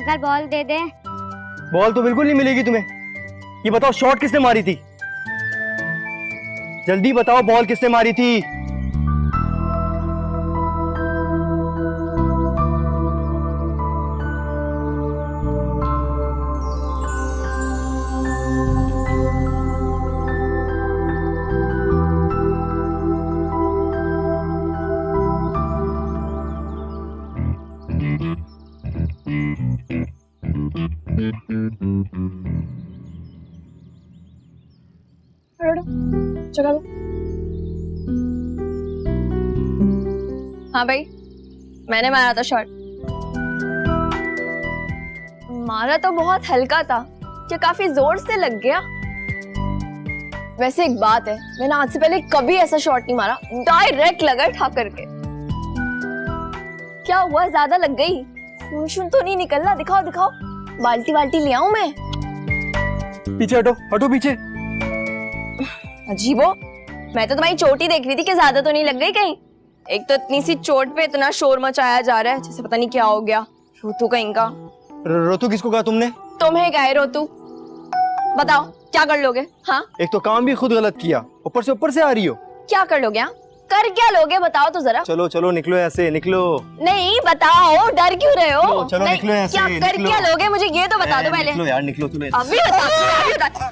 जाकर बॉल दे दे। बॉल तो बिल्कुल नहीं मिलेगी तुम्हें। ये बताओ शॉट किसने मारी थी? जल्दी बताओ बॉल किसने मारी थी? चलो। हाँ भाई, मैंने मारा था शॉट। मारा तो बहुत हल्का था, क्या काफी जोर से लग गया? वैसे एक बात है, मैंने आज से पहले कभी ऐसा शॉट नहीं मारा, डायरेक्ट लगा ठा करके। क्या हुआ, ज्यादा लग गई? खून तो नहीं निकल रहा? दिखाओ दिखाओ, बाल्टी बाल्टी ले आऊं मैं? पीछे हटो, हटो पीछे। अजीबो, मैं तो तुम्हारी चोट ही देख रही थी कि ज्यादा तो नहीं लग गई कहीं। एक तो इतनी सी चोट पे इतना शोर मचाया जा रहा है जैसे पता नहीं क्या हो गया। रोतू कहीं का। रोतू किसको कहा तुमने? तुम्हें क्या है रोतू? बताओ क्या कर लोगे? हाँ, एक तो काम भी खुद गलत किया, ऊपर से आ रही हो। क्या कर लोगे? हाँ, कर क्या लोगे बताओ तो जरा। चलो चलो निकलो, ऐसे निकलो। नहीं बताओ, डर क्यों रहे हो? चलो निकलो ऐसे। क्या कर क्या लोगे मुझे ये तो बता दो पहले। निकलो यार, निकलो तुम्हें। अभी बताओ।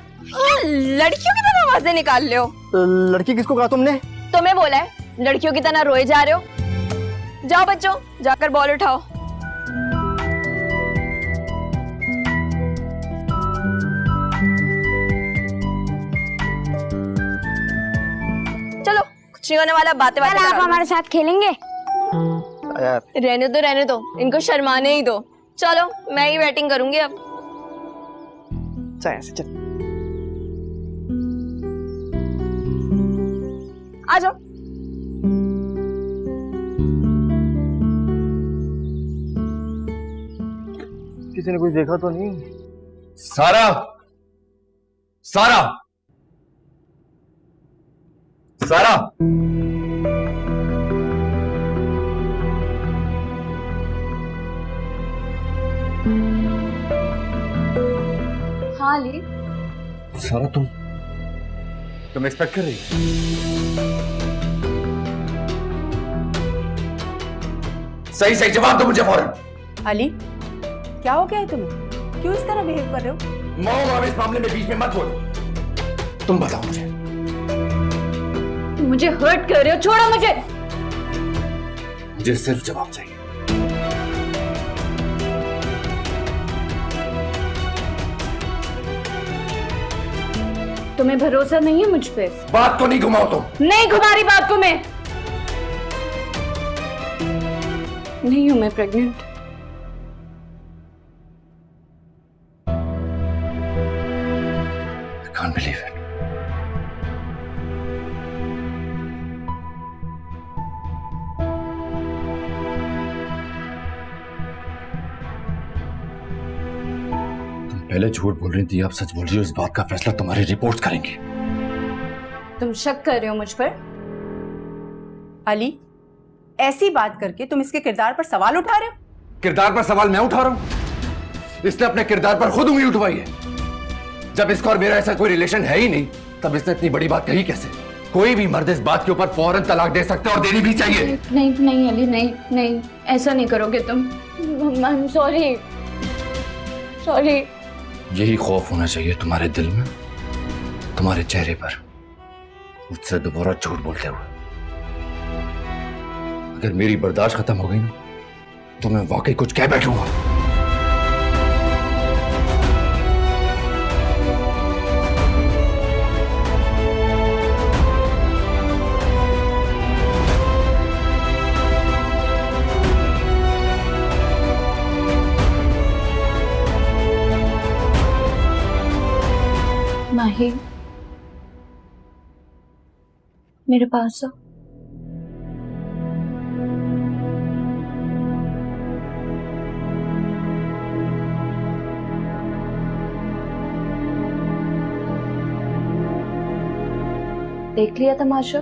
लड़कियों की तरह आवाजें निकाल ले हो। लड़की किसको कहा तुमने? तुम्हें बोला है, लड़कियों की तरह रोए जा रहे हो। जाओ बच्चों, जाकर बॉल उठाओ। चलो, कुछ नहीं होने वाला, बातें बातें आप हमारे साथ खेलेंगे? रहने दो, इनको शर्माने ही दो। चलो, मैं ही बैटिंग करूंगी अब। चल। आ जाओ। किसी ने कुछ देखा तो नहीं? सारा, सारा, सारा, हाँ ली। सारा तुम एक्सपेक्ट कर रही? सही जवाब दो मुझे फौरन। अली, क्या हो गया है तुम्हें? क्यों इस तरह बिहेव कर रहे हो? मॉम, इस मामले में बीच में मत बोलो। तुम बताओ मुझे हर्ट कर रहे हो, छोड़ो मुझे। मुझे सिर्फ जवाब चाहिए। तुम्हें भरोसा नहीं है मुझ पे? बात को नहीं घुमाओ तुम। नहीं घुमा रही बात को मैं। नहीं हूं मैं pregnant. I can't believe it. तुम पहले झूठ बोल रही थी, अब सच बोल रही हो। इस बात का फैसला तुम्हारी रिपोर्ट करेंगे। तुम शक कर रहे हो मुझ पर? अली, ऐसी बात करके तुम इसके किरदार पर सवाल उठा रहे हो? किरदार पर सवाल मैं उठा रहा हूं? इसने अपने किरदार पर खुद उंगली उठवाई है। जब इसका और मेरा ऐसा कोई रिलेशन है ही नहीं, तब इसने इतनी बड़ी बात कही कैसे? कोई भी मर्द इस बात के ऊपर फौरन तलाक दे सकता है और देनी भी चाहिए। नहीं अली, नहीं, ऐसा नहीं करोगे तुम। सॉरी। यही खौफ होना चाहिए तुम्हारे दिल में, तुम्हारे चेहरे पर, मुझसे दोबारा झूठ बोलते हुए। अगर मेरी बर्दाश्त खत्म हो गई ना, तो मैं वाकई कुछ कह बैठूंगा। माही, मेरे पास आओ। देख लिया तमाशा?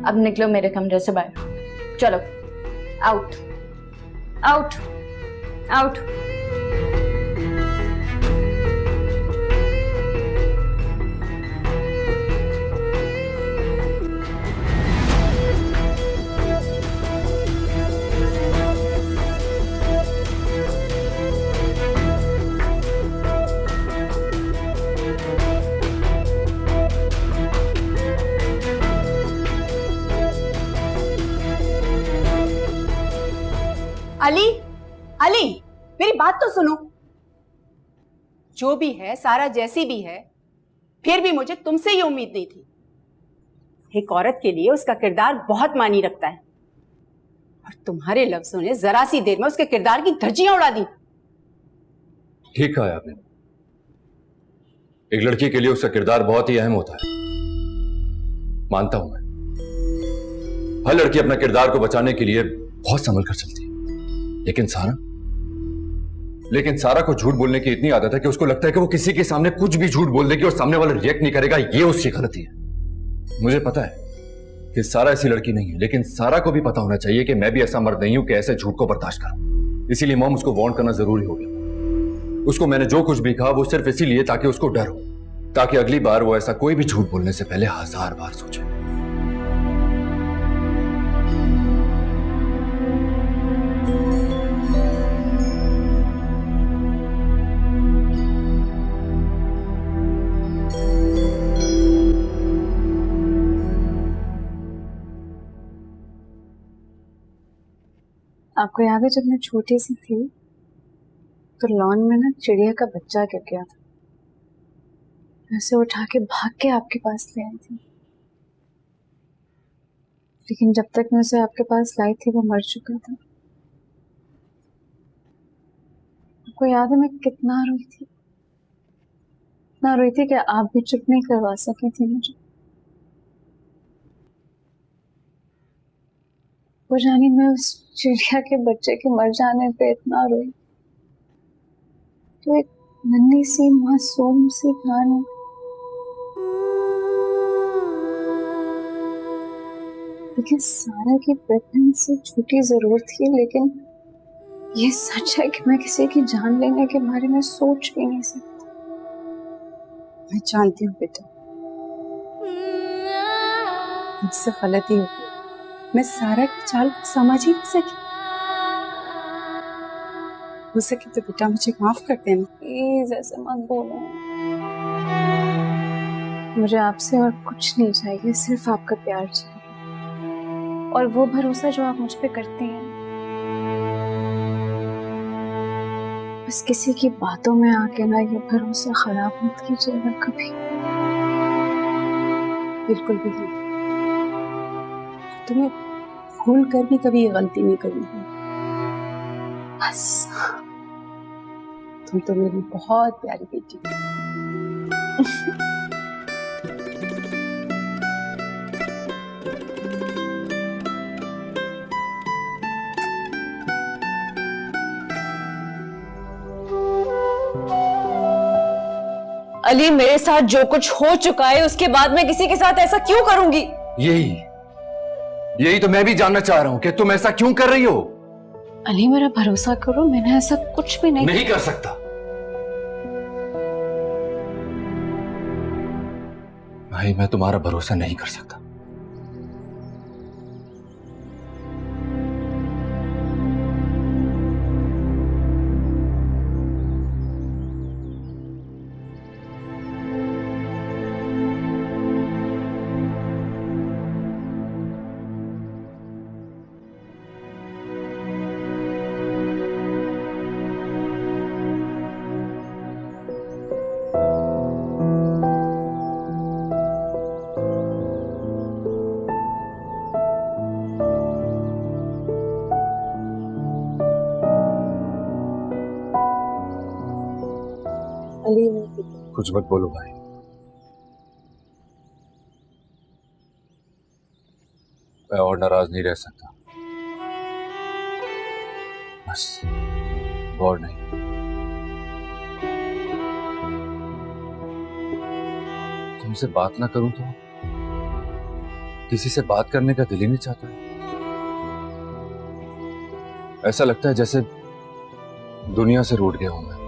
अब निकलो मेरे कमरे से बाहर। चलो out. Out out. Ali, Ali, मेरी बात तो सुनो। जो भी है, सारा जैसी भी है, फिर भी मुझे तुमसे ये उम्मीद नहीं थी। एक औरत के लिए उसका किरदार बहुत मायने रखता है, और तुम्हारे लफ्जों ने जरा सी देर में उसके किरदार की धज्जियां उड़ा दी। ठीक कहा है आपने। एक लड़की के लिए उसका किरदार बहुत ही अहम होता है, मानता हूं मैं। हर लड़की अपना किरदार को बचाने के लिए बहुत संभल कर चलती है, लेकिन सारा को झूठ बोलने की इतनी आदत है कि उसको लगता है कि वो किसी के सामने कुछ भी झूठ बोल देगी और सामने वाला रिएक्ट नहीं करेगा। ये उसकी गलती है। मुझे पता है कि सारा ऐसी लड़की नहीं है, लेकिन सारा को भी पता होना चाहिए कि मैं भी ऐसा मर्द नहीं हूं कि ऐसे झूठ को बर्दाश्त करूं। इसीलिए मॉम उसको वार्न करना जरूरी हो गया। उसको मैंने जो कुछ भी कहा वो सिर्फ इसीलिए ताकि उसको डर हो, ताकि अगली बार वो ऐसा कोई भी झूठ बोलने से पहले 1000 बार सोचे। आपको याद है जब मैं छोटी सी थी तो लॉन में ना चिड़िया का बच्चा गिर गया था। मैं उसे उठा के भाग के आपके पास ले आई थी, लेकिन जब तक मैं उसे आपके पास लाई थी वो मर चुका था। आपको याद है मैं कितना रोई थी, इतना रोई थी कि आप भी चुप नहीं करवा सकी थी मुझे। वो जानी मैं उस चिड़िया के बच्चे के मर जाने पे इतना रोई, तो एक नन्ही सी मासूम सी कहानी। देखिए सारा की प्रेगनेंसी छोटी जरूर थी, लेकिन ये सच है कि मैं किसी की जान लेने के बारे में सोच भी नहीं सकती। मैं जानती हूँ बेटा, मुझसे गलती हो गई। मैं सारा की चाल को समझ ही नहीं सकी। हो सके तो बेटा मुझे माफ कर देना। प्लीज ऐसे मत बोलो, मुझे आपसे और कुछ नहीं चाहिए, सिर्फ आपका प्यार चाहिए और वो भरोसा जो आप मुझ पे करते हैं। बस किसी की बातों में आके ना ये भरोसा खराब मत कीजिएगा कभी। बिल्कुल भी नहीं। तुम्हें भूल कर भी कभी ये गलती नहीं करी है। बस तुम तो मेरी बहुत प्यारी बेटी हो। अली, मेरे साथ जो कुछ हो चुका है उसके बाद मैं किसी के साथ ऐसा क्यों करूंगी? यही तो मैं भी जानना चाह रहा हूं कि तुम ऐसा क्यों कर रही हो। अली मेरा भरोसा करो, मैंने ऐसा कुछ भी नहीं कर सकता भाई, मैं तुम्हारा भरोसा नहीं कर सकता। अली कुछ मत बोलो भाई, मैं और नाराज नहीं रह सकता। बस और नहीं। तुमसे बात ना करूं तो किसी से बात करने का दिल ही नहीं चाहता। ऐसा लगता है जैसे दुनिया से रूठ गया हूं मैं।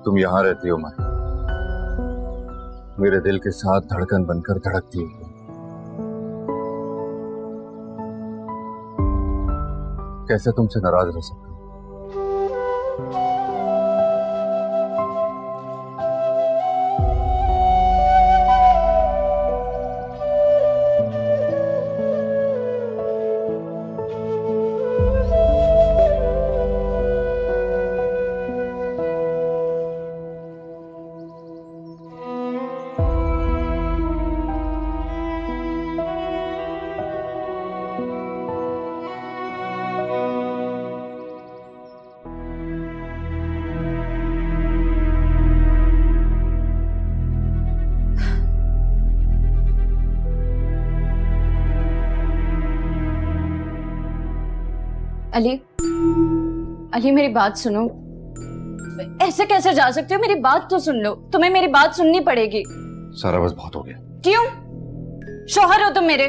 तुम यहां रहती हो माही, मेरे दिल के साथ धड़कन बनकर धड़कती हो तुम। कैसे तुमसे नाराज रह सकता हूं? अली, अली मेरी बात सुनो। ऐसे कैसे जा सकते हो? मेरी बात तो सुन लो। तुम्हें मेरी बात सुननी पड़ेगी। सारा बस बहुत हो गया। क्यों? शौहर हो तुम मेरे,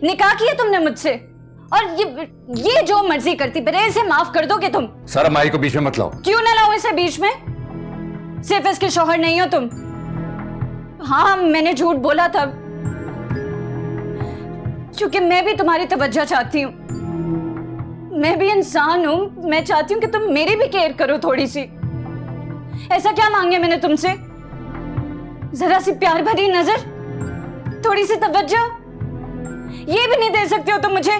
निकाह किया तुमने मुझसे, और ये जो मर्जी करती फिरे, इसे माफ कर दोगे तुम? सारा माई को बीच में मत लाओ। क्यों ना लाओ इसे बीच में? सिर्फ इसके शौहर नहीं हो तुम। हाँ, मैंने झूठ बोला था क्योंकि मैं भी तुम्हारी तवज्जो चाहती हूँ। मैं भी इंसान हूं, मैं चाहती हूं कि तुम मेरी भी केयर करो थोड़ी सी। ऐसा क्या मांगे मैंने तुमसे? जरा सी प्यार भरी नजर, थोड़ी सी तवज्जो, ये भी नहीं दे सकते हो तुम मुझे?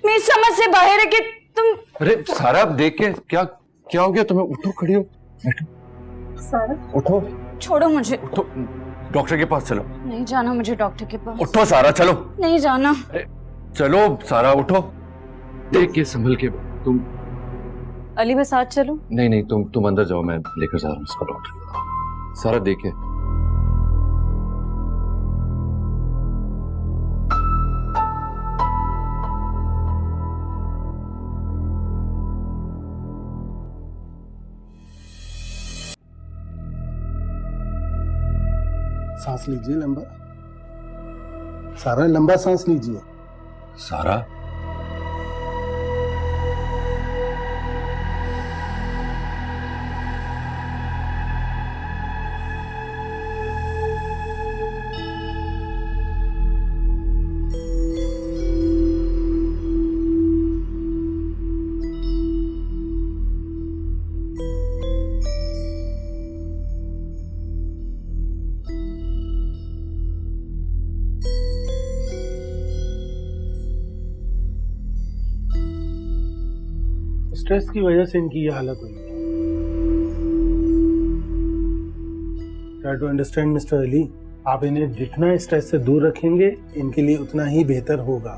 मेरी समझ से बाहर है कि तुम। अरे सारा देख के क्या क्या हो गया तुम्हें? उठो, खड़ी हो, सारा उठो। छोड़ो मुझे। उठो, डॉक्टर के पास चलो। नहीं जाना मुझे डॉक्टर के पास। उठो सारा, चलो। नहीं जाना। चलो सारा, उठो। देख के संभल के तुम। अली मैं साथ चलूं? नहीं नहीं, तुम अंदर जाओ, मैं लेकर जा रहा हूँ इसको डॉक्टर। सारा देखे। सांस लीजिए लंबा। सारा लंबा सांस लीजिए। सारा स्ट्रेस की वजह से इनकी ये हालत हुई है। Try to understand mister Ali, आप इन्हें जितना स्ट्रेस से दूर रखेंगे इनके लिए उतना ही बेहतर होगा।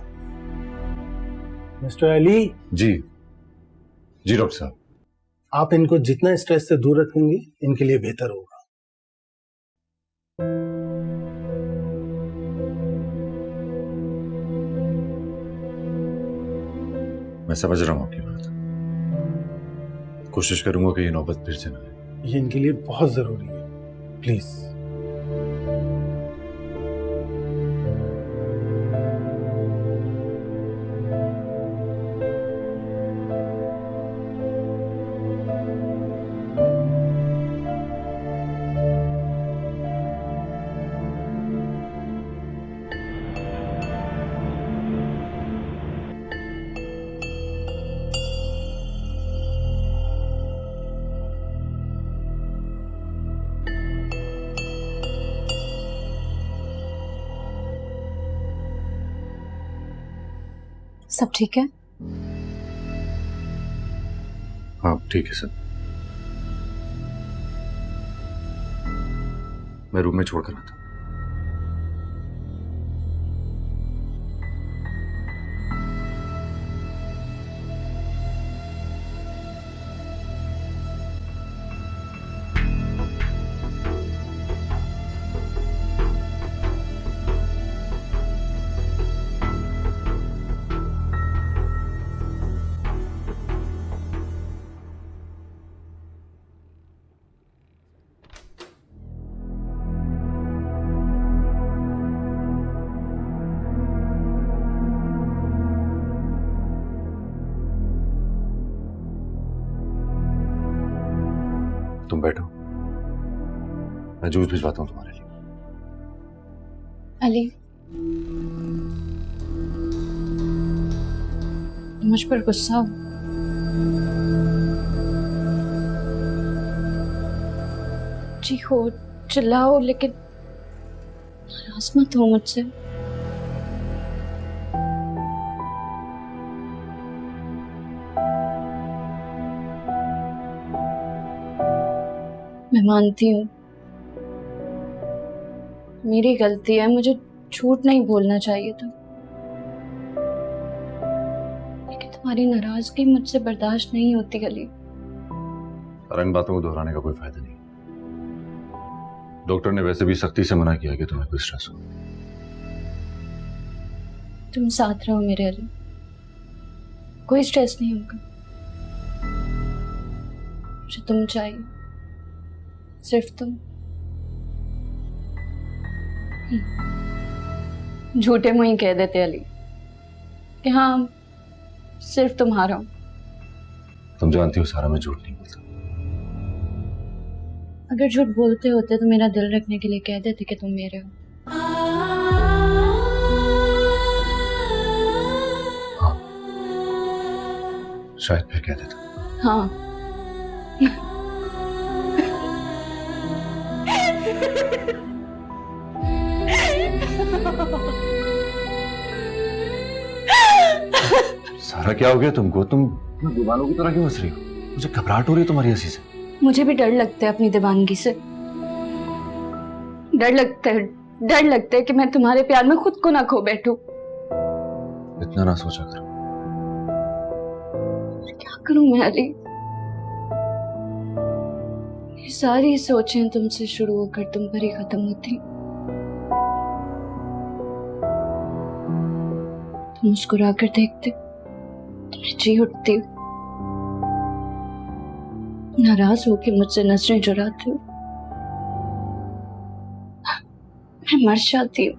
मिस्टर अली। जी जी डॉक्टर साहब। आप इनको जितना स्ट्रेस से दूर रखेंगे इनके लिए बेहतर होगा। मैं समझ रहा हूँ आपकी बात, कोशिश करूंगा कि ये नौबत फिर से ना आए। ये इनके लिए बहुत जरूरी है, प्लीज। सब ठीक है? हाँ ठीक है सर। मैं रूम में छोड़कर आता हूँ। तुम बैठो, मैं जूस भिजवाता हूँ तुम्हारे लिए। अली, मुझ पर गुस्सा हो? जी हो, चिल्लाओ, लेकिन नाराज मत हो मुझसे। मैं मानती हूँ मेरी गलती है, मुझे झूठ नहीं बोलना चाहिए था, लेकिन तुम्हारी नाराजगी मुझसे बर्दाश्त नहीं होती अली। और इन बातों को दोहराने का कोई फायदा नहीं। डॉक्टर ने वैसे भी सख्ती से मना किया कि तुम्हें कोई स्ट्रेस हो। तुम साथ रहो मेरे अली, कोई स्ट्रेस नहीं होगा। मुझे तुम चाहिए, सिर्फ तुम। झूठे मुंह ही कह देते अली कि हाँ सिर्फ तुम्हारा हूं। तुम जानती हो सारा, मैं झूठ नहीं बोलता। अगर झूठ बोलते होते तो मेरा दिल रखने के लिए कह देते कि तुम मेरे हो। हाँ, शायद फिर कह देता। हाँ सारा क्या हो गया तुमको? तुम दीवानों की तरह क्यों हंस रही हो? मुझे घबराहट हो रही है तुम्हारी हंसी से। मुझे भी डर लगता है अपनी दीवानगी से। डर लगता है कि मैं तुम्हारे प्यार में खुद को ना खो बैठूं। इतना ना सोचा करो। क्या करूं मैं अली? ये सारी सोचें तुमसे शुरू होकर तुम पर ही खत्म होती। तुम मुस्कुरा कर देखते, तुम्हें जी उठती हो। नाराज होकर मुझसे नजरें चुराते हो, मैं मर जाती हूँ।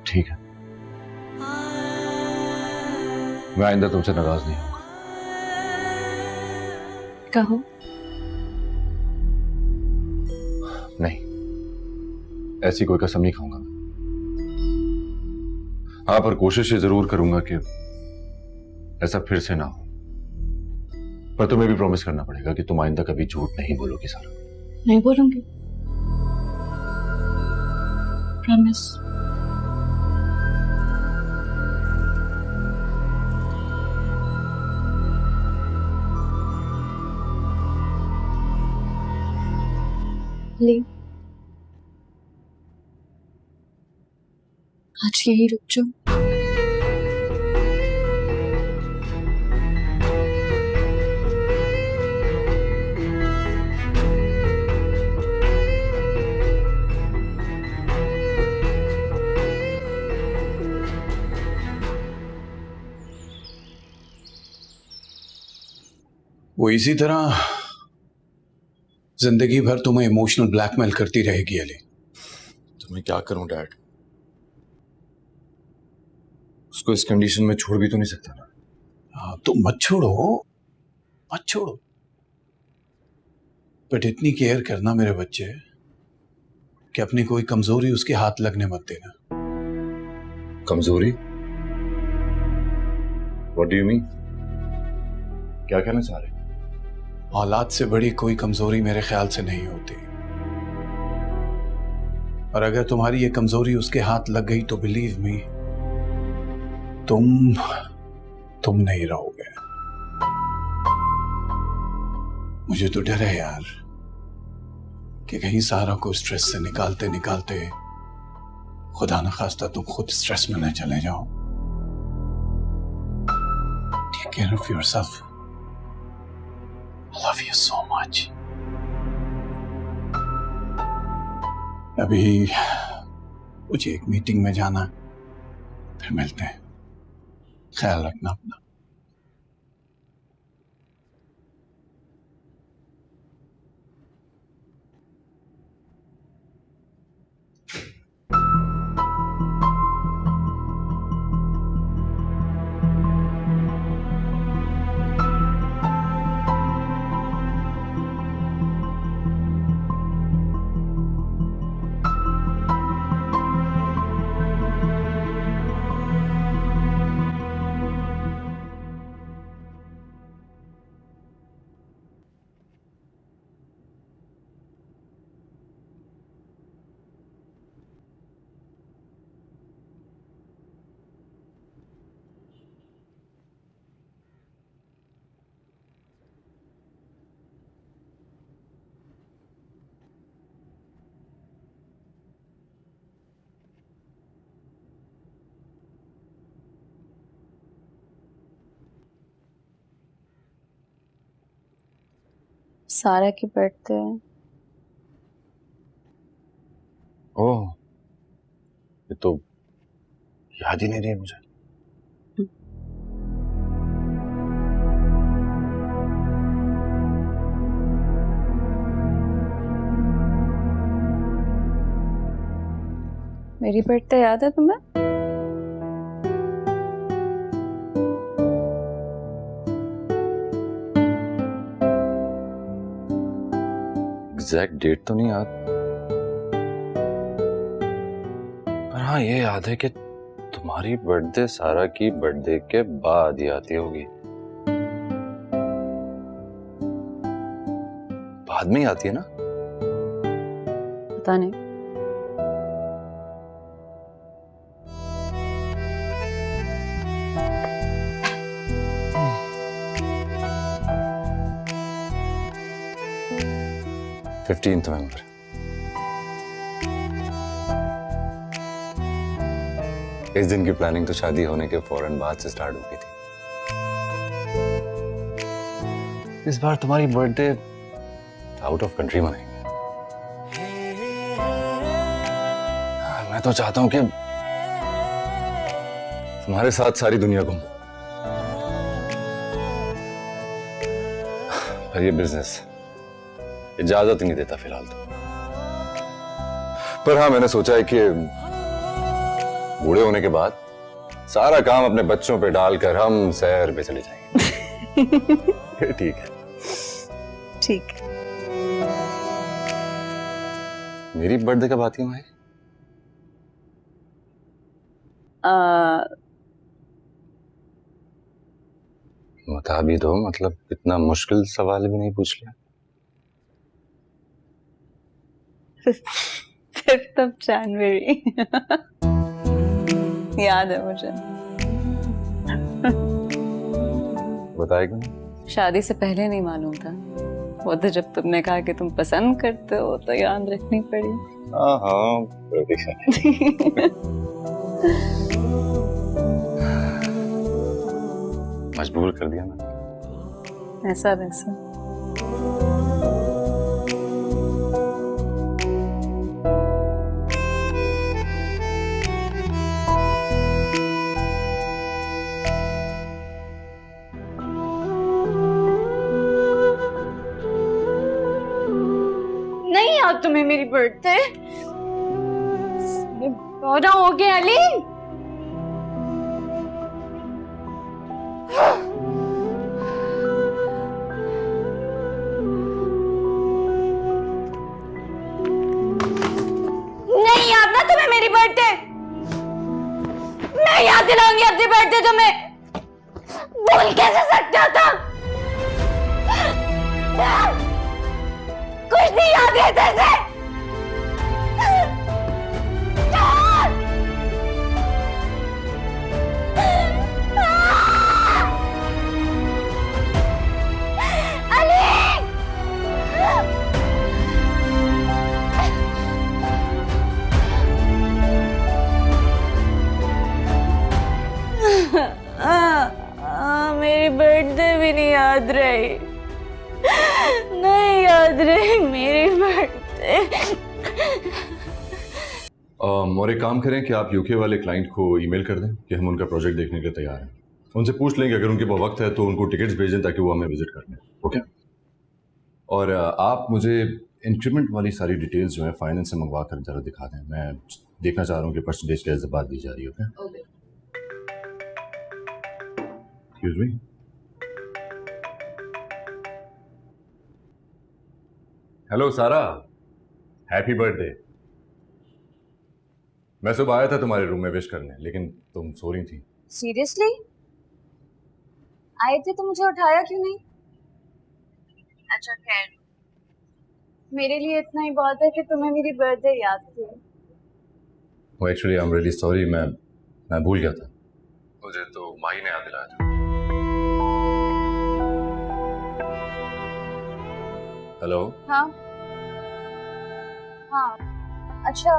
ठीक है, मैं आइंदा तुमसे नाराज नहीं होऊंगा। कहो। नहीं, ऐसी कोई कसम नहीं खाऊंगा मैं। हाँ, पर कोशिश ये जरूर करूंगा कि ऐसा फिर से ना हो। पर तुम्हें भी प्रॉमिस करना पड़ेगा कि तुम आइंदा कभी झूठ नहीं बोलोगी सारा। नहीं बोलूंगी, प्रॉमिस। ले, आज यही रुक जाओ। वो इसी तरह जिंदगी भर तुम्हें इमोशनल ब्लैकमेल करती रहेगी अली। तो मैं क्या करूं डैड? उसको इस कंडीशन में छोड़ भी तो नहीं सकता ना। तुम मत छोड़ो, मत छोड़ो, बट इतनी केयर करना मेरे बच्चे कि अपनी कोई कमजोरी उसके हाथ लगने मत देना। कमजोरी? What do you mean? क्या कहना चाह रहे? औलाद से बड़ी कोई कमजोरी मेरे ख्याल से नहीं होती, और अगर तुम्हारी ये कमजोरी उसके हाथ लग गई तो बिलीव मी, तुम नहीं रहोगे। मुझे तो डर है यार कि कहीं सारा को स्ट्रेस से निकालते निकालते खुदा न खास्ता तुम खुद स्ट्रेस में न चले जाओ। Take care of yourself. I love you so much. अभी मुझे एक मीटिंग में जाना, फिर मिलते हैं। ख्याल रखना अपना। सारा की बर्थडे है। ओह, ये तो याद ही नहीं रही मुझे। मेरी बर्थडे याद है तुम्हें? एग्जैक्ट डेट तो नहीं याद, पर हाँ ये याद है कि तुम्हारी बर्थडे सारा की बर्थडे के बाद ही आती होगी। बाद में ही आती है ना? पता नहीं। November 15। इस दिन की प्लानिंग तो शादी होने के फौरन बाद से स्टार्ट हो गई थी। इस बार तुम्हारी बर्थडे आउट ऑफ कंट्री मनाएंगे। मैं तो चाहता हूं कि तुम्हारे साथ सारी दुनिया घूमूं, पर ये बिजनेस इजाजत नहीं देता फिलहाल तो। पर हाँ मैंने सोचा है कि बूढ़े होने के बाद सारा काम अपने बच्चों पे डालकर हम सैर पे चले जाएंगे। ठीक है? ठीक। मेरी बर्थडे कब आती है भाई? बता भी दो, मतलब इतना मुश्किल सवाल भी नहीं पूछ लिया। 5th of January। याद है मुझे। बताएगा? शादी से पहले नहीं मालूम था, वो तो जब तुमने कहा कि तुम पसंद करते हो तो याद रखनी पड़ी। हाँ प्रतीक्षा मजबूर कर दिया मैंने। ऐसा वैसा। नहीं याद तुम्हें मेरी बर्थडे? बड़ा हो गया अली। नहीं याद ना तुम्हें मेरी बर्थडे? मैं याद दिलाऊंगी अपनी बर्थडे तुम्हें। भूल कैसे सकते हो तुम? कुछ नहीं याद रहता से। मेरी बर्थडे भी नहीं याद रही। नहीं याद रही मेरी बर्थडे। और एक काम करें कि आप यूके वाले क्लाइंट को ईमेल कर दें कि हम उनका प्रोजेक्ट देखने के लिए तैयार हैं। उनसे पूछ लेंगे, अगर उनके पास वक्त है तो उनको टिकट्स भेज दें ताकि वो हमें विजिट कर लें। ओके? और आप मुझे इंक्रीमेंट वाली सारी डिटेल्स जो है फाइनेंस से मंगवा कर जरा दिखा दें। मैं देखना चाह रहा हूँ कि परसेंटेज कैसे बात दी जा रही है। ओके? Excuse me. हेलो सारा, हैप्पी बर्थडे। मैं सुबह आया था तुम्हारे रूम में विश करने, लेकिन तुम सो रही थी। सीरियसली? आए थे तो मुझे उठाया क्यों नहीं? अच्छा खैर, मेरे लिए इतना ही बहुत है कि तुम्हें मेरी बर्थडे याद थी। वो actually I am really sorry, मैं भूल गया था। मुझे तो माही ने याद दिलाया था। हेलो। हाँ हाँ, अच्छा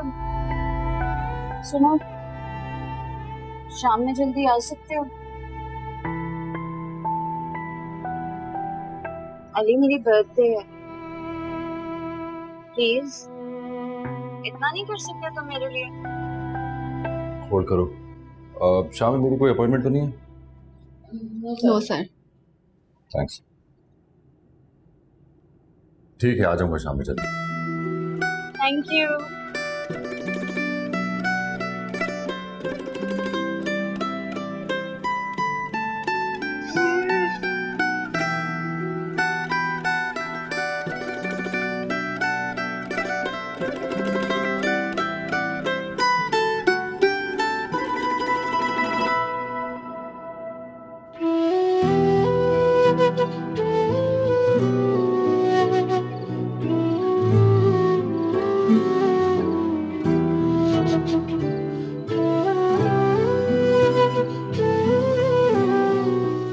सुनो, शाम में जल्दी आ सकते हो? अली मेरी बर्थडे है। प्लीज, इतना नहीं कर सकते तुम मेरे लिए? होल्ड करो। शाम में मेरी कोई अपॉइंटमेंट तो नहीं है? No sir. थैंक्स। ठीक है, आ जाऊंगा शाम में जल्दी। Thank you.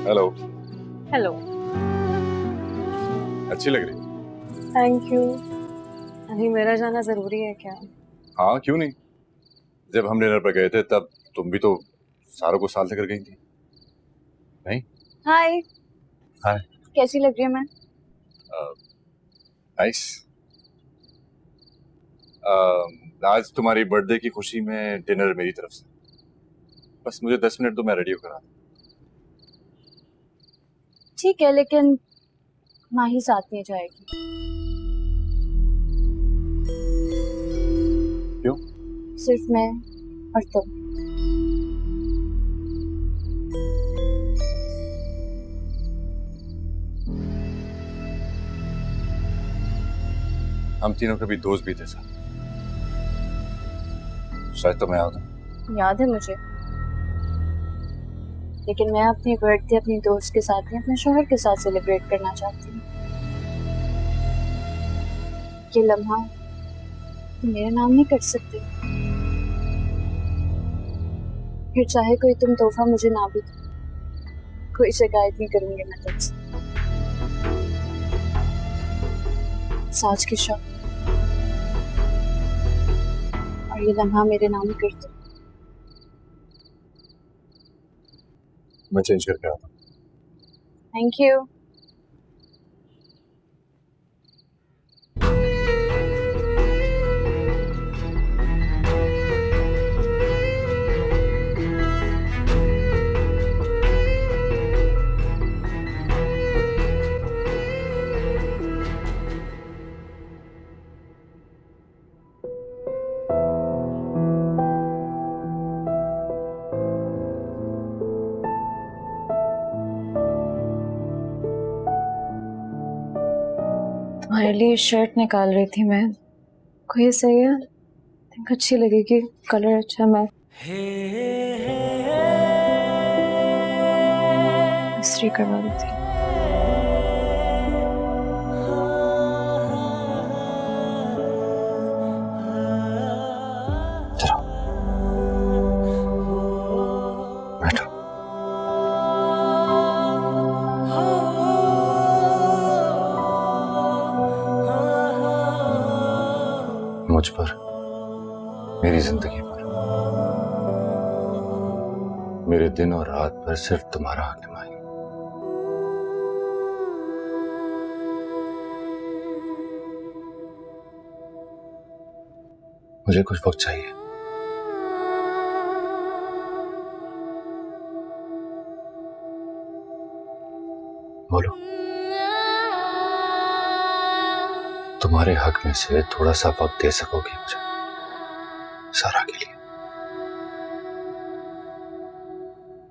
हेलो। हेलो। अच्छी लग रही। Thank you. अभी मेरा जाना जरूरी है क्या? हाँ, क्यों नहीं। जब हम डिनर पर गए थे तब तुम भी तो सारों को साथ लेकर गई थी, नहीं? हाय। हाय। कैसी लग रही है मैं? नाइस। आज तुम्हारी बर्थडे की खुशी में डिनर मेरी तरफ से। बस मुझे 10 मिनट दो, मैं रेडी होकर आता हूँ। ठीक है, लेकिन माही साथ नहीं जाएगी। क्यों? सिर्फ मैं और तुम। हम तीनों के भी दोस्त भी थे साथ, शायद तुम्हें याद है। याद है मुझे, लेकिन मैं अपनी बर्थडे अपनी दोस्त के साथ नहीं, अपने शोहर के साथ सेलिब्रेट करना चाहती हूँ। ये लम्हा तुम मेरे नाम नहीं कर सकते। फिर चाहे कोई तुम तोहफा मुझे ना भी दो, कोई शिकायत नहीं करूंगी मैं तुमसे। साज की शौक और ये लम्हा मेरे नाम कर दो। मैं चेंज करके आता हूँ। Thank you. तुम्हारे लिए शर्ट निकाल रही थी मैं। कोई सही है? थिंक अच्छी लगेगी, कलर अच्छा। मैं इस्त्री करवा रही थी। बैठो। मुझ पर, मेरी जिंदगी पर, मेरे दिन और रात पर सिर्फ तुम्हारा हक है माही। मुझे कुछ वक्त चाहिए। बोलो, तुम्हारे हक में से थोड़ा सा वक्त दे सकोगे मुझे, सारा के लिए?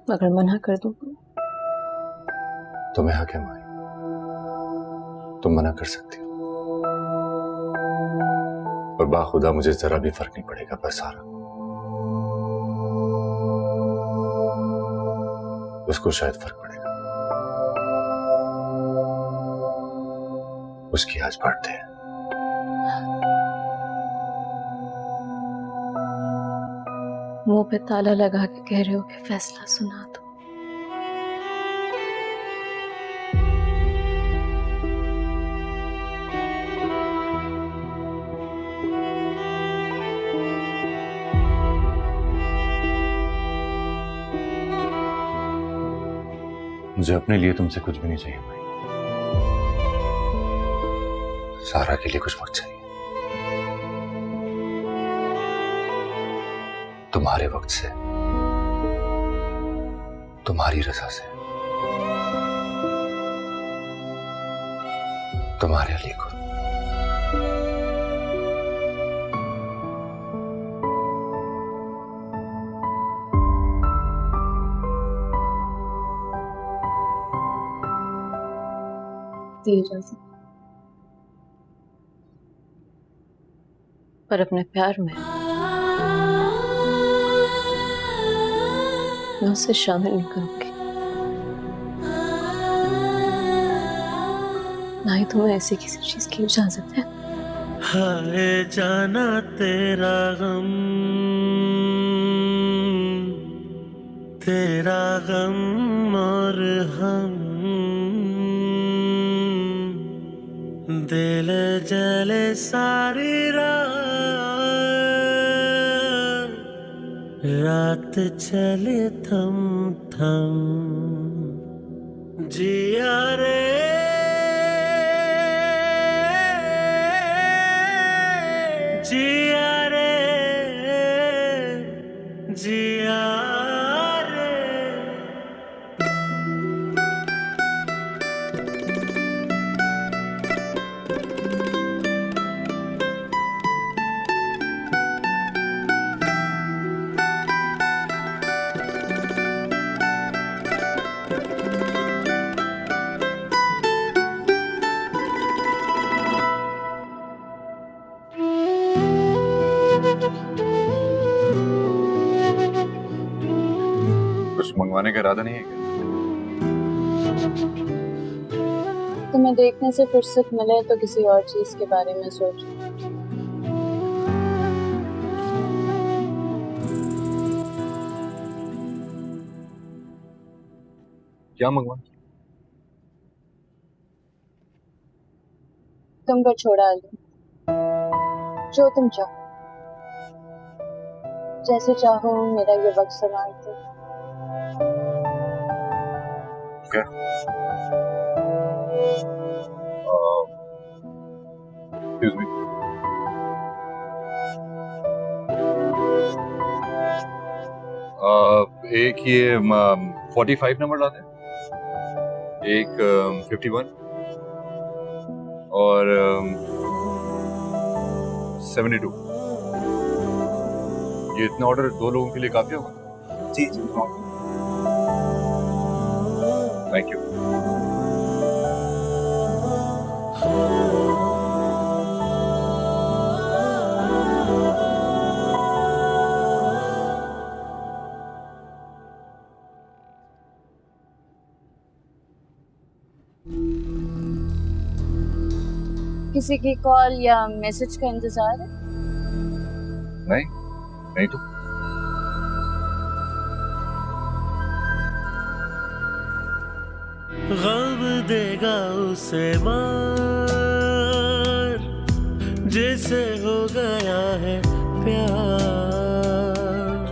अगर मना कर दूं? तुम्हें हक है माही, तुम मना कर सकती हो। और बाखुदा मुझे जरा भी फर्क नहीं पड़ेगा, पर सारा उसको शायद फर्क पड़ेगा। उसकी आज बर्थडे है। मुंह पे ताला लगा के कह रहे हो कि फैसला सुना दो। मुझे अपने लिए तुमसे कुछ भी नहीं चाहिए भाई, सारा के लिए कुछ वक्त चाहिए। तुम्हारे वक्त से, तुम्हारी रजा से, तुम्हारे अली को। दी इजाजत। पर अपने प्यार में मैं उसे शामिल नहीं करूंगी, ना ही तुम्हें ऐसी किसी चीज की इजाजत है। हाय जाना तेरा गम और हम, दिल जले सारी रात चले थम थम, जिया रे जिया रे जिया रे। कुछ मंगवाने का इरादा नहीं है क्या? तुम्हें देखने से फुर्सत मिले तो किसी और चीज के बारे में सोच। क्या मंगवा? तुमको छोड़ा अली, जो तुम चाहो, जैसे चाहो मेरा ये वक्त संभालते। क्या? Excuse me. एक ये 45 नंबर लाते हैं, एक 51 और 72। ये इतना ऑर्डर 2 लोगों के लिए काफी होगा? जी जी। Thank you. किसी की कॉल या मैसेज का इंतजार है? नहीं नहीं तो गम देगा उसे मार जिसे हो गया है प्यार,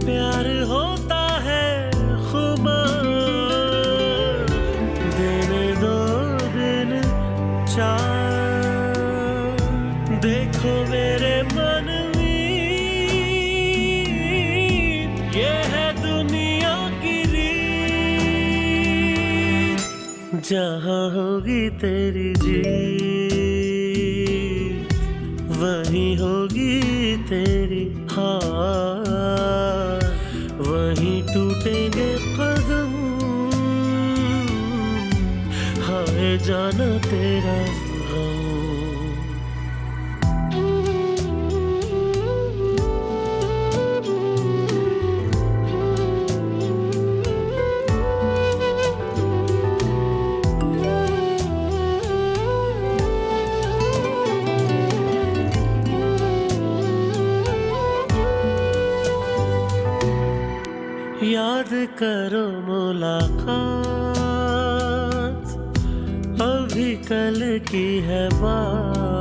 प्यार होता है खुमार, दिन 2 दिन 4, देखो मेरे मन में ये है दुनिया की रीत, जहाँ होगी तेरी जीत वहीं होगी तेरी हार, वहीं टूटेंगे कदम, हाय जाना तेरा गम। याद करो मुलाकात, अभी कल की है बात,